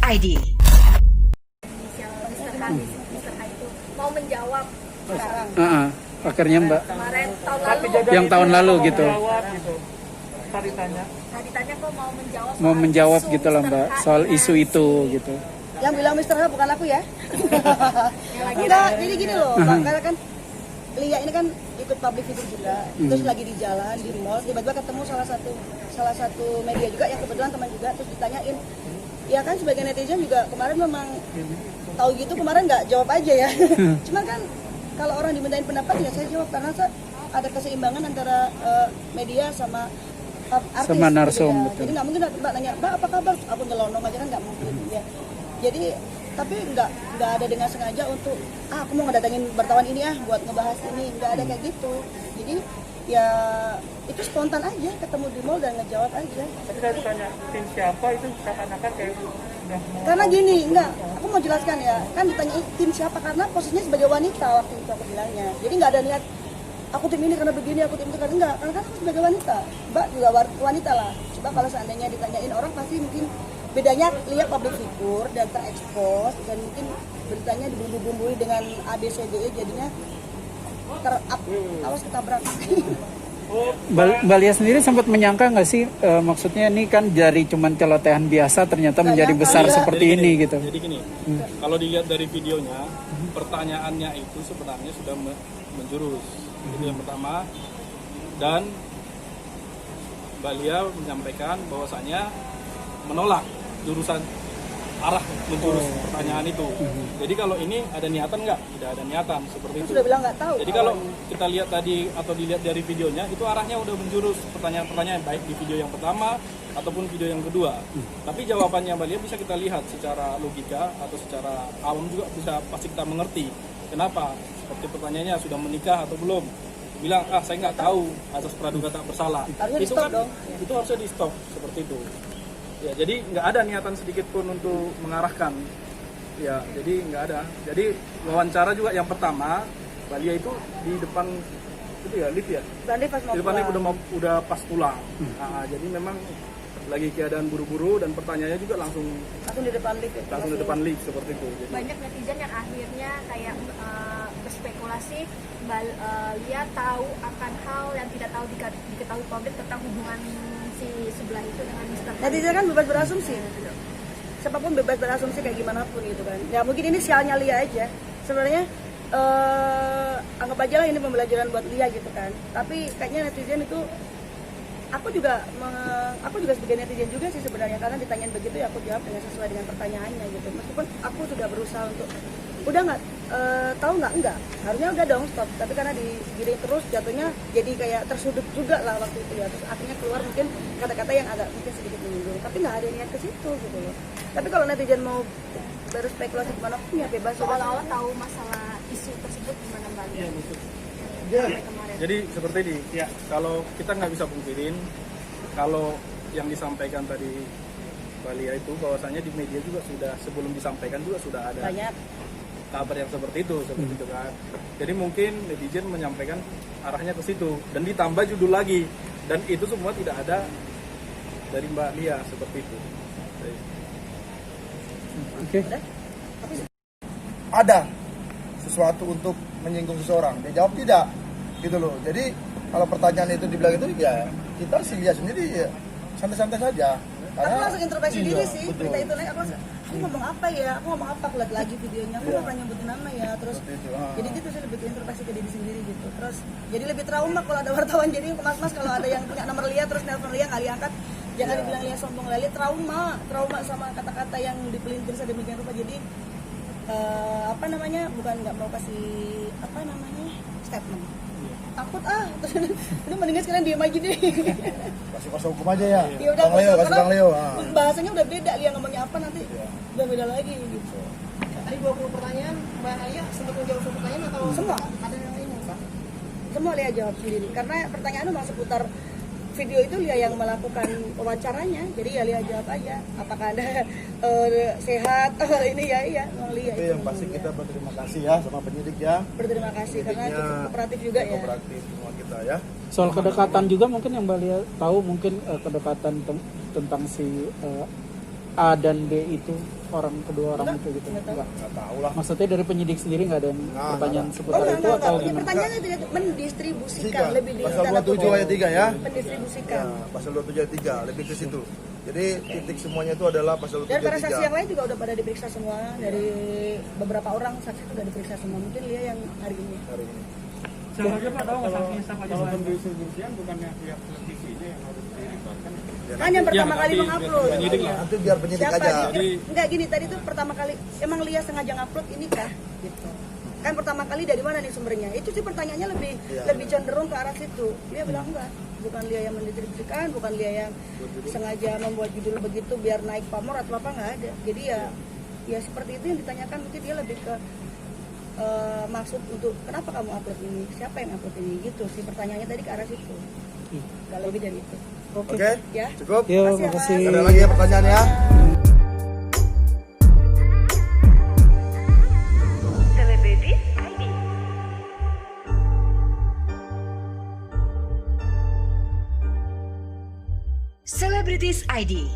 Inisial Mr. H itu mau menjawab sekarang. Akhirnya Mbak Kemarin tahun lalu. yang tahun lalu gitu. Ditanya kok Mau menjawab isu gitu lah Mr. Mbak H soal ini. isu itu gitu. Yang bilang Mr. H bukan aku ya. Yang lagi Enggak, jadi gini loh, Bang, karena kan Lia ini kan ikut public figure juga, terus lagi di jalan di mall, tiba-tiba ketemu salah satu media juga yang kebetulan teman juga, terus ditanyain, ya kan sebagai netizen juga kemarin memang tahu gitu kemarin nggak jawab aja ya. Cuma kan kalau orang dimintain pendapat ya saya jawab karena ada keseimbangan antara media sama artis. Sama narsum, gitu ya. betul. Jadi nggak mungkin Mbak nanya, Mbak apa kabar? Aku nyelonong aja kan nggak mungkin ya. Jadi tapi nggak ada dengan sengaja untuk aku mau ngedatengin wartawan ini buat ngebahas ini, nggak ada kayak gitu. Jadi ya itu spontan aja ketemu di mall dan ngejawab aja. Tapi saya ditanya tim siapa itu seakan-akan kayak udah mau. Karena gini, aku mau jelaskan ya, kan ditanya tim siapa karena posisinya sebagai wanita waktu itu aku bilangnya. Jadi nggak ada niat aku tim ini karena begini, aku tim itu karena enggak, karena kan aku sebagai wanita, Mbak juga wanita lah. Coba kalau seandainya ditanyain orang pasti mungkin bedanya lihat public figure dan terekspos dan mungkin beritanya dibumbu-bumbui dengan ABCDE jadinya awas ketabrak. Mbak Lia sendiri sempat menyangka nggak sih maksudnya ini kan dari cuman celotehan biasa ternyata Nggak menjadi nyangka, besar iya. seperti ini gitu. Jadi gini, kalau dilihat dari videonya, pertanyaannya itu sebenarnya sudah menjurus. Itu yang pertama. Dan Mbak Lia menyampaikan bahwasanya menolak jurusan arah menjurus pertanyaan itu. Jadi kalau ini ada niatan nggak? Tidak ada niatan seperti itu. Sudah bilang nggak tahu. Jadi kalau kita lihat tadi atau dilihat dari videonya itu arahnya udah menjurus pertanyaan-pertanyaan baik di video yang pertama ataupun video yang kedua. Tapi jawabannya Mbak Lia bisa kita lihat secara logika atau secara awam juga bisa pasti kita mengerti. Kenapa? Seperti pertanyaannya sudah menikah atau belum? Bilang saya nggak tahu atas praduga tak bersalah. Harusnya Itu di-stop kan dong. itu harusnya di stop seperti itu. Ya, jadi nggak ada niatan sedikit pun untuk mengarahkan. Ya, jadi nggak ada. Jadi wawancara juga yang pertama, Mbak Lia itu di depan itu ya lift ya. Berarti pas mau Di depan lift pulang. udah pas pulang. Nah, jadi memang lagi keadaan buru-buru dan pertanyaannya juga langsung di depan lift ya. di depan lift seperti itu. Jadi, Banyak netizen yang akhirnya kayak berspekulasi Mbak Lia tahu akan hal yang tidak tahu diketahui publik tentang hubungan si sebelah itu dengan Mr. H. Netizen kan bebas berasumsi. Siapapun bebas berasumsi kayak gimana pun gitu kan. Ya mungkin ini sialnya Lia aja. Sebenarnya anggap aja lah ini pembelajaran buat Lia gitu kan. Tapi kayaknya netizen itu aku juga sebagai netizen juga sih sebenarnya karena ditanyain begitu ya aku jawab dengan sesuai dengan pertanyaannya gitu. Meskipun aku sudah berusaha untuk udah nggak tahu nggak harusnya udah dong stop tapi karena digiring terus jatuhnya jadi kayak tersudut juga lah waktu itu ya terus akhirnya keluar mungkin kata-kata yang agak mungkin sedikit menyinggung tapi nggak ada niat ke situ gitu loh. Tapi kalau netizen mau berspekulasi gimana pun ya bebas. Seolah-olah tahu masalah isu tersebut gimana Mbak Lia? Sampai kemarin. jadi seperti ini. Ya, kalau kita nggak bisa pungkirin kalau yang disampaikan tadi Mbak Lia itu bahwasanya di media juga sudah sebelum disampaikan juga sudah ada Banyak. kabar yang seperti itu kan. Jadi mungkin netizen menyampaikan arahnya ke situ dan ditambah judul lagi dan itu semua tidak ada dari Mbak Lia seperti itu. Oke. Ada sesuatu untuk menyinggung seseorang, dia jawab tidak gitu loh. Jadi kalau pertanyaan itu dibilang itu ya kita sih lihat sendiri ya santai-santai saja. Aku langsung introspeksi diri sih, betul. berita itu naik aku ngomong apa ya, aku lihat lagi videonya, aku nggak pernah nyebutin nama ya, terus jadi gitu sih lebih introspeksi ke diri sendiri gitu, terus jadi lebih trauma kalau ada wartawan, jadi mas kalau ada yang punya nomor Lia terus nelpon Lia nggak diangkat, jangan dibilang Lia sombong, Lia trauma sama kata-kata yang dipelintir sedemikian rupa, jadi bukan nggak mau kasih statement. Takut terus udah mendingan sekarang diem aja deh. Kasih kuasa hukum aja ya. Ya udah Bang Leo, kasih Bang Leo. Bahasanya udah beda, Lia ngomongnya apa nanti udah beda lagi gitu. Tadi 20 pertanyaan, Mbak Lia sempat menjawab 10 pertanyaan atau Semua. ada yang lain? Semua Lia jawab sendiri karena pertanyaan memang seputar video itu Lia yang melakukan wawancaranya, jadi ya Lia jawab aja apakah Anda sehat ini ya iya memang Lia Itu yang pasti kita berterima kasih ya sama penyidik ya. berterima kasih karena cukup kooperatif juga ya. Kooperatif semua kita ya. Soal kedekatan juga mungkin yang Mbak Lia tahu mungkin kedekatan tentang si A dan B itu kedua orang itu gitu? Enggak. Nggak tahu lah. Maksudnya dari penyidik sendiri nggak ada yang pertanyaan seputar itu enggak. atau Ini gimana? pertanyaannya itu mendistribusikan Sikat. lebih di Pasal tanda 27 kutip. ayat 3 ya. Mendistribusikan. Ya, pasal 27 ayat 3 lebih ke situ. Jadi titik semuanya itu adalah pasal 27 Dan para ayat saksi 3. yang lain juga udah pada diperiksa semua, dari beberapa orang saksi sudah diperiksa semua. Mungkin Lia yang hari ini. Hari ini. Siapa aja Pak tahu nggak sanksinya siapa aja? Kalau pendistribusian bukannya pihak televisinya yang harus dilibatkan? Kan yang pertama kali nanti mengupload. penyidik lah. Nanti biar penyidik Siapa aja. nih? Enggak gini, tadi tuh pertama kali emang Lia sengaja ngupload ini kah? Gitu. Kan pertama kali dari mana nih sumbernya? Itu sih pertanyaannya lebih cenderung ke arah situ. Lia bilang enggak, bukan Lia yang mendistribusikan, bukan Lia yang sengaja membuat judul begitu biar naik pamor atau apa, nggak ada. Jadi ya seperti itu yang ditanyakan, mungkin dia lebih ke maksud untuk kenapa kamu upload ini, siapa yang upload ini, gitu sih pertanyaannya tadi ke arah situ. Nggak lebih dari itu. Oke. Ya. Cukup. Yo, Makasih ya, makasih. Mas. Ada lagi ya pertanyaannya? Celebrities ID